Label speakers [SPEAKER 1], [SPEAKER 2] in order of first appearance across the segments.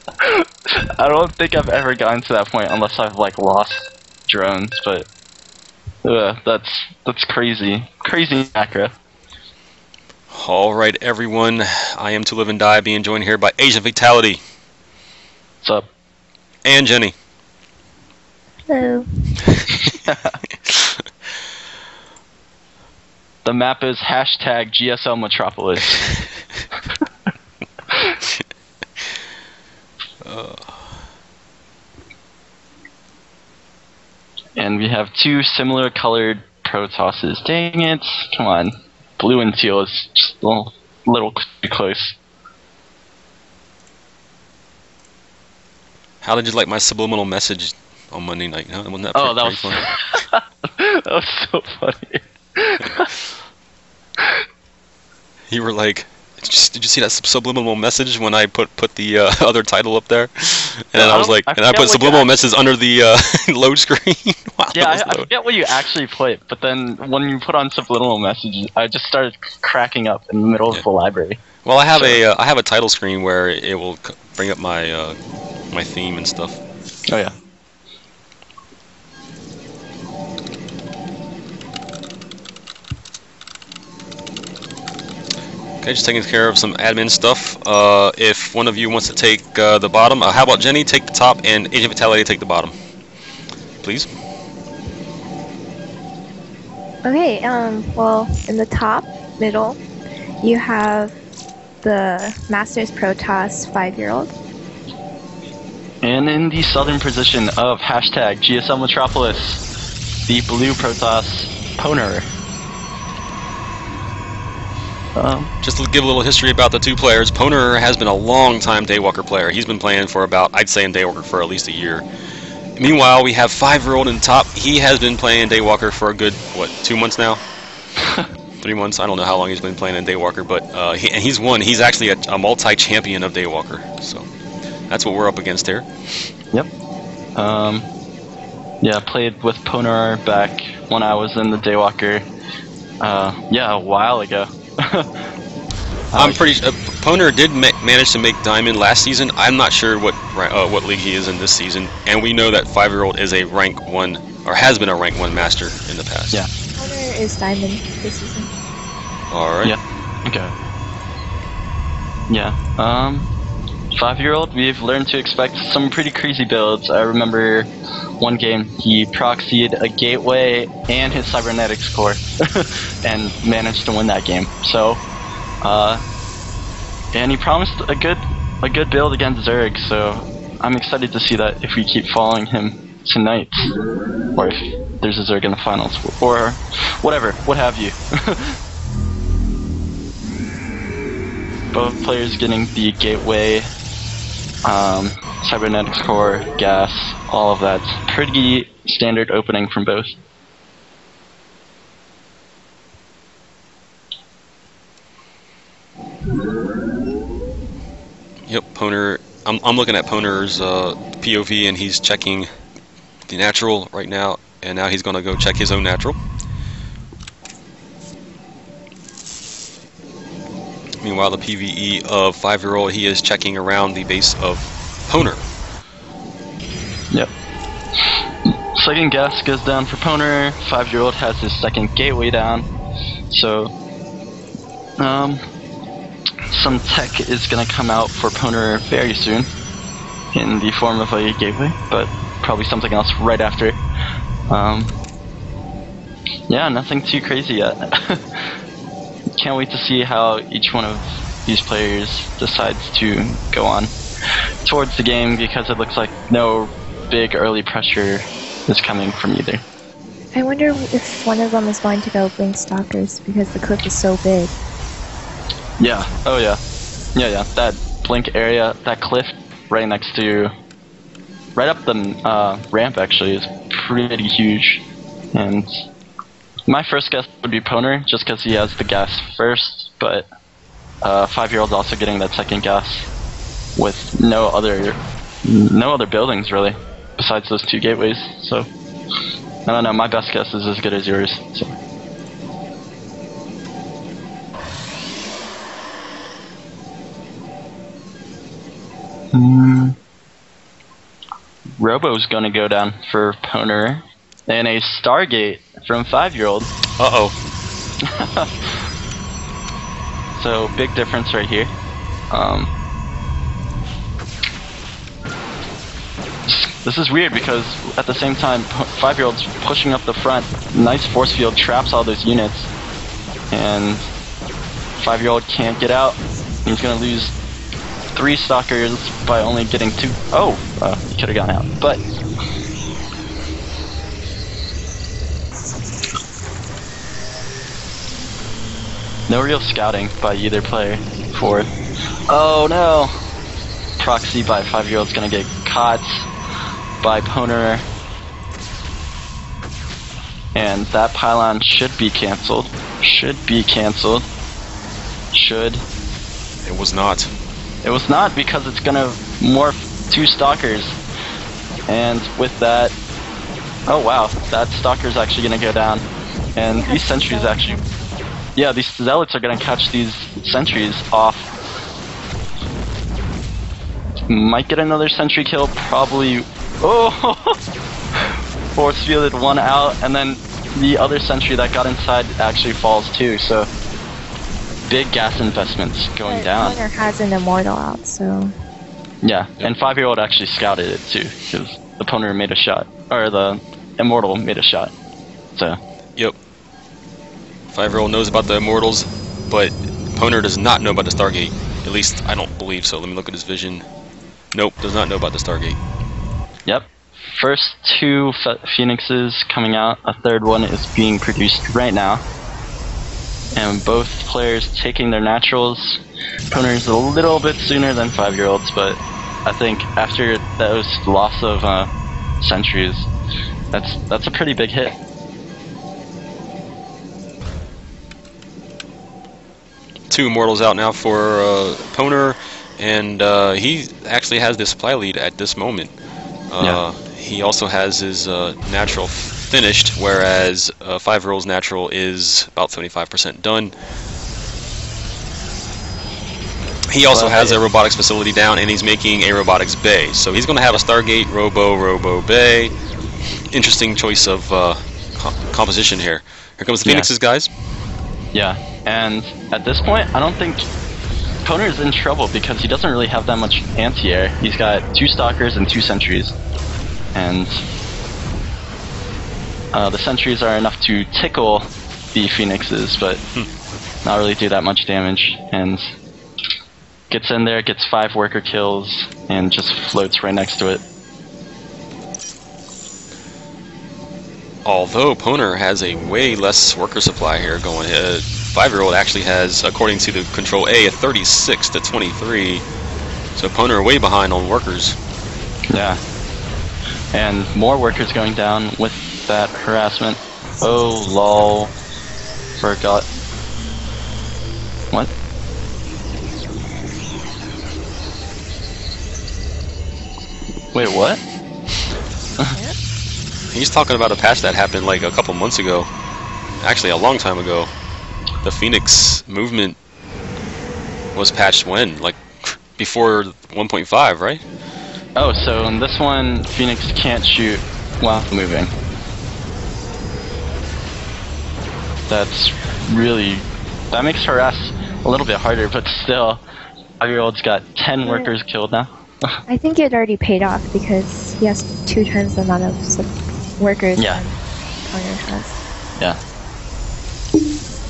[SPEAKER 1] I don't think I've ever gotten to that point unless I've like lost drones, but that's crazy, crazy macro.
[SPEAKER 2] Alright everyone, I am To Live and Die, being joined here by Asian Fatality.
[SPEAKER 1] What's up?
[SPEAKER 2] And Jenny.
[SPEAKER 3] Hello.
[SPEAKER 1] The map is hashtag GSL Metropolis. And we have two similar colored Protosses. Dang it. Come on. Blue and teal is just a little too close.
[SPEAKER 2] How did you like my subliminal message on Monday night? Huh? Wasn't that
[SPEAKER 1] Oh,
[SPEAKER 2] pretty
[SPEAKER 1] that
[SPEAKER 2] fun?
[SPEAKER 1] was that was so funny.
[SPEAKER 2] You were like, did you see that subliminal message when I put the other title up there? And then I was like, and I put subliminal message under the load screen. Wow,
[SPEAKER 1] yeah, I forget what you actually put, but then when you put on subliminal messages, I just started cracking up in the middle of the library.
[SPEAKER 2] Well, I have a title screen where it will bring up my my theme and stuff.
[SPEAKER 1] Oh yeah.
[SPEAKER 2] Okay, just taking care of some admin stuff. If one of you wants to take the bottom, how about Jenny take the top and Agent Vitality take the bottom, please?
[SPEAKER 3] Okay, well, in the top, middle, you have the Masters Protoss 5-year-old.
[SPEAKER 1] And in the southern position of hashtag GSL Metropolis, the blue Protoss pwnerer.
[SPEAKER 2] Just to give a little history about the two players, pwnerer has been a long-time DayWalker player. He's been playing for about, I'd say in DayWalker for at least a year. Meanwhile, we have 5-year-old in top. He has been playing DayWalker for a good, what, 2 months now? 3 months? I don't know how long he's been playing in DayWalker, but and he's won. He's actually a multi-champion of DayWalker, so that's what we're up against here.
[SPEAKER 1] Yep. Yeah, played with pwnerer back when I was in the DayWalker. Yeah, a while ago.
[SPEAKER 2] I'm pretty sure pwnerer did manage to make Diamond last season. I'm not sure what league he is in this season, and we know that 5-year-old is a rank 1 or has been a rank 1 master in the past.
[SPEAKER 1] Yeah.
[SPEAKER 3] pwnerer is Diamond this season.
[SPEAKER 2] All right.
[SPEAKER 1] Yeah. Okay. Yeah. 5-year-old, we've learned to expect some pretty crazy builds. I remember one game he proxied a gateway and his cybernetics core and managed to win that game. So and he promised a good build against Zerg, so I'm excited to see that if we keep following him tonight, or if there's a Zerg in the finals, or whatever, what have you. Both players getting the gateway, cybernetics core, gas, all of that. Pretty standard opening from both.
[SPEAKER 2] Yep, pwnerer. I'm looking at pwnerer's POV, and he's checking the natural right now, and now he's going to go check his own natural. Meanwhile, the PVE of 5-year-old, he is checking around the base of pwnerer.
[SPEAKER 1] Yep. Second gas goes down for pwnerer. 5-year-old has his second gateway down. So, some tech is going to come out for pwnerer very soon in the form of a gateway, but probably something else right after. Yeah, nothing too crazy yet. Can't wait to see how each one of these players decides to go on towards the game, because it looks like no big early pressure is coming from either.
[SPEAKER 3] I wonder if one of them is going to go Blink Stalkers because the cliff is so big.
[SPEAKER 1] Yeah, oh yeah. Yeah, that blink area, that cliff right next to, right up the ramp actually is pretty huge. And my first guess would be pwnerer, just because he has the gas first, but 5-year-old's also getting that second gas with no other buildings really, besides those two gateways. So I don't know, my best guess is as good as yours. So. Robo's gonna go down for pwnerer. And a Stargate from 5yearold.
[SPEAKER 2] Uh-oh.
[SPEAKER 1] So, big difference right here. This is weird because at the same time, 5yearold's pushing up the front. Nice force field traps all those units. And 5yearold can't get out. He's gonna lose 3 stalkers by only getting 2. Oh, he could have gone out. But no real scouting by either player. 4th. Oh no! Proxy by 5yearold's gonna get caught by pwnerer. And that pylon should be cancelled. Should be cancelled. Should.
[SPEAKER 2] It was not.
[SPEAKER 1] It was not because it's gonna morph 2 stalkers. And with that, oh wow, that stalker's actually gonna go down. And these sentries actually, yeah, these zealots are gonna catch these sentries off. Might get another sentry kill, probably. Oh, force fielded 1 out, and then the other sentry that got inside actually falls too. So big gas investments going down.
[SPEAKER 3] Pwnerer has an immortal out, so.
[SPEAKER 1] Yeah, and 5yearold actually scouted it too, because the pwnerer made a shot, or the immortal made a shot. So.
[SPEAKER 2] Yep. 5yearold knows about the immortals, but pwnerer does not know about the Stargate. At least I don't believe so. Let me look at his vision. Nope, does not know about the Stargate.
[SPEAKER 1] Yep. First 2 phoenixes coming out. A 3rd one is being produced right now. And both players taking their naturals. Pwnerer's a little bit sooner than 5yearold's, but I think after those loss of sentries, that's a pretty big hit.
[SPEAKER 2] Two immortals out now for pwnerer, and he actually has the supply lead at this moment. He also has his natural finished, whereas 5yearold's natural is about 75% done. He also has a robotics facility down, and he's making a robotics bay. So he's going to have a Stargate, Robo bay. Interesting choice of composition here. Here comes the Phoenixes, guys.
[SPEAKER 1] Yeah, and at this point, I don't think pwnerer's in trouble because he doesn't really have that much anti-air. He's got 2 stalkers and 2 sentries. And the sentries are enough to tickle the phoenixes, but not really do that much damage. And gets in there, gets 5 worker kills, and just floats right next to it.
[SPEAKER 2] Although pwnerer has a way less worker supply here going ahead. 5yearold actually has, according to the Control A, a 36 to 23. So pwnerer way behind on workers.
[SPEAKER 1] Yeah. And more workers going down with that harassment. Oh, lol. Forgot. What? Wait, what?
[SPEAKER 2] He's talking about a patch that happened like a couple months ago. Actually, a long time ago. The Phoenix movement was patched when? Like before 1.5, right?
[SPEAKER 1] Oh, so in this one, Phoenix can't shoot while moving. That's really... that makes harass a little bit harder, but still, 5yearold's got 10 workers killed now.
[SPEAKER 3] I think it already paid off because he has 2 times the amount of workers than pwnerer has.
[SPEAKER 1] Yeah.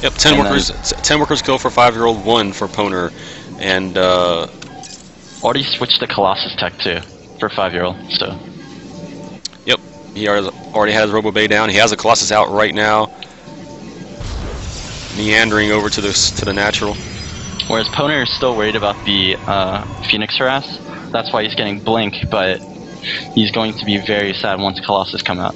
[SPEAKER 2] Yep, 10 workers killed for 5yearold, 1 for pwnerer, and
[SPEAKER 1] already switched to Colossus tech too for 5yearold. So.
[SPEAKER 2] Yep, he already has Robo Bay down. He has a Colossus out right now, meandering over to the natural.
[SPEAKER 1] Whereas pwnerer is still worried about the Phoenix harass. That's why he's getting blink, but he's going to be very sad once Colossus come out.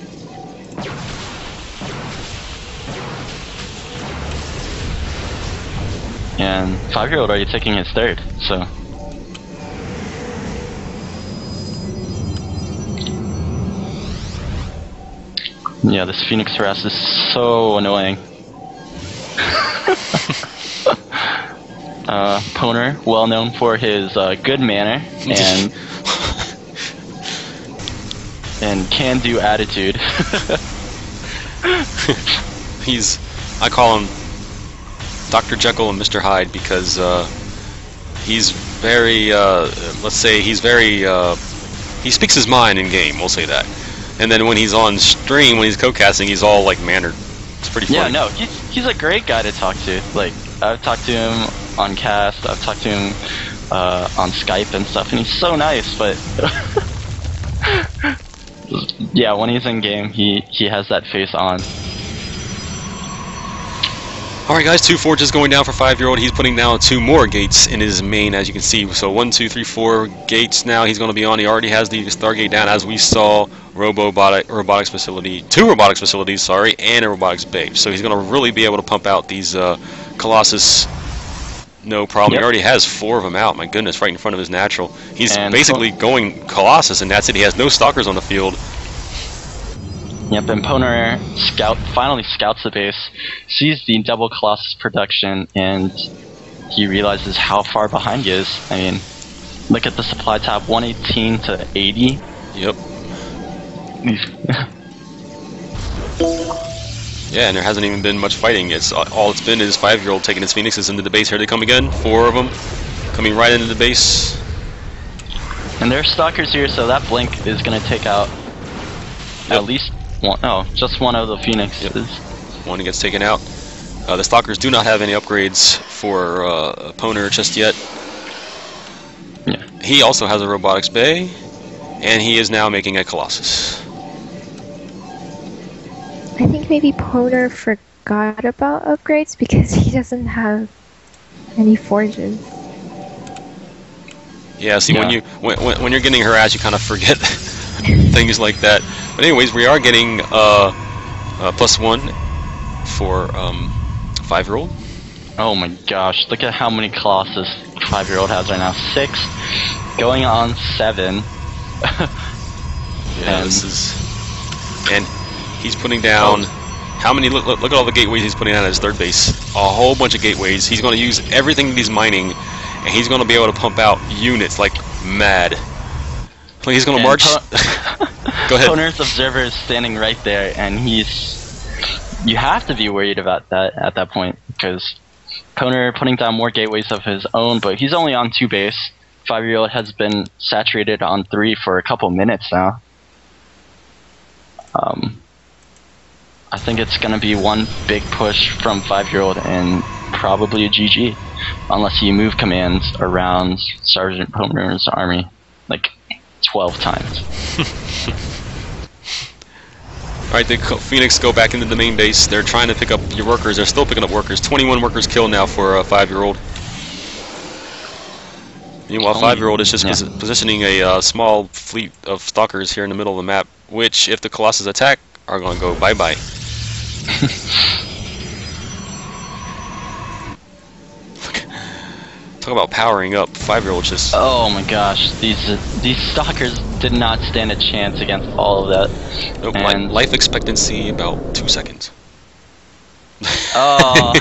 [SPEAKER 1] And 5yearold already taking his 3rd, so. Yeah, this Phoenix harass is so annoying. Pwnerer, well known for his good manner and can-do attitude.
[SPEAKER 2] I call him Dr. Jekyll and Mr. Hyde because he's very, let's say he speaks his mind in game, we'll say that. And then when he's on stream, when he's co-casting, he's all like mannered. It's pretty funny.
[SPEAKER 1] Yeah, no, he's a great guy to talk to. Like, I've talked to him on cast, I've talked to him on Skype and stuff, and he's so nice, but yeah, when he's in game, he has that face on.
[SPEAKER 2] Alright guys, 2 forges going down for 5-year-old. He's putting down 2 more gates in his main, as you can see. So 1, 2, 3, 4 gates now he's going to be on. He already has the Stargate down, as we saw. Robotics facility, 2 robotics facilities, sorry, and a robotics bay. So he's going to really be able to pump out these Colossus, no problem. Yep. He already has 4 of them out. My goodness, right in front of his natural. He's basically going Colossus, and that's it. He has no stalkers on the field.
[SPEAKER 1] Yep, and Pwnerer finally scouts the base, sees the double Colossus production, and he realizes how far behind he is. I mean, look at the supply tab, 118 to 80.
[SPEAKER 2] Yep. Yeah, and there hasn't even been much fighting. All it's been is 5-year-old taking his Phoenixes into the base. Here they come again, 4 of them coming right into the base.
[SPEAKER 1] And there's stalkers here, so that blink is going to take out at least one. Oh, just one of the Phoenixes.
[SPEAKER 2] Yep. One gets taken out. The stalkers do not have any upgrades for Pwnerer just yet.
[SPEAKER 1] Yeah.
[SPEAKER 2] He also has a robotics bay, and he is now making a Colossus.
[SPEAKER 3] I think maybe Pwnerer forgot about upgrades because he doesn't have any forges.
[SPEAKER 2] Yeah, see, when you're getting harassed, you kind of forget things like that. But anyways, we are getting +1 for 5-year-old.
[SPEAKER 1] Oh my gosh, look at how many Colossus 5-year-old has right now. 6, going on 7.
[SPEAKER 2] Yeah, and he's putting down how many? Look at all the gateways he's putting down at his third base. A whole bunch of gateways. He's going to use everything that he's mining, and he's going to be able to pump out units like mad. He's going to march. Go ahead.
[SPEAKER 1] Pwnerer's observer is standing right there, and you have to be worried about that at that point, because Pwnerer putting down more gateways of his own, but he's only on 2 base. 5-year-old has been saturated on 3 for a couple minutes now. I think it's going to be one big push from 5-year-old and probably a GG, unless you move commands around Sergeant Pwnerer's army like 12 times.
[SPEAKER 2] Alright, the Phoenix go back into the main base. They're trying to pick up your workers. They're still picking up workers. 21 workers killed now for a 5-year-old. Meanwhile, 5-year-old is just positioning a small fleet of stalkers here in the middle of the map, which, if the Colossus attack, are going to go bye-bye. Talk about powering up. 5-year-old just...
[SPEAKER 1] Oh my gosh, these stalkers did not stand a chance against all of that.
[SPEAKER 2] Nope, and life expectancy about 2 seconds.
[SPEAKER 1] Oh.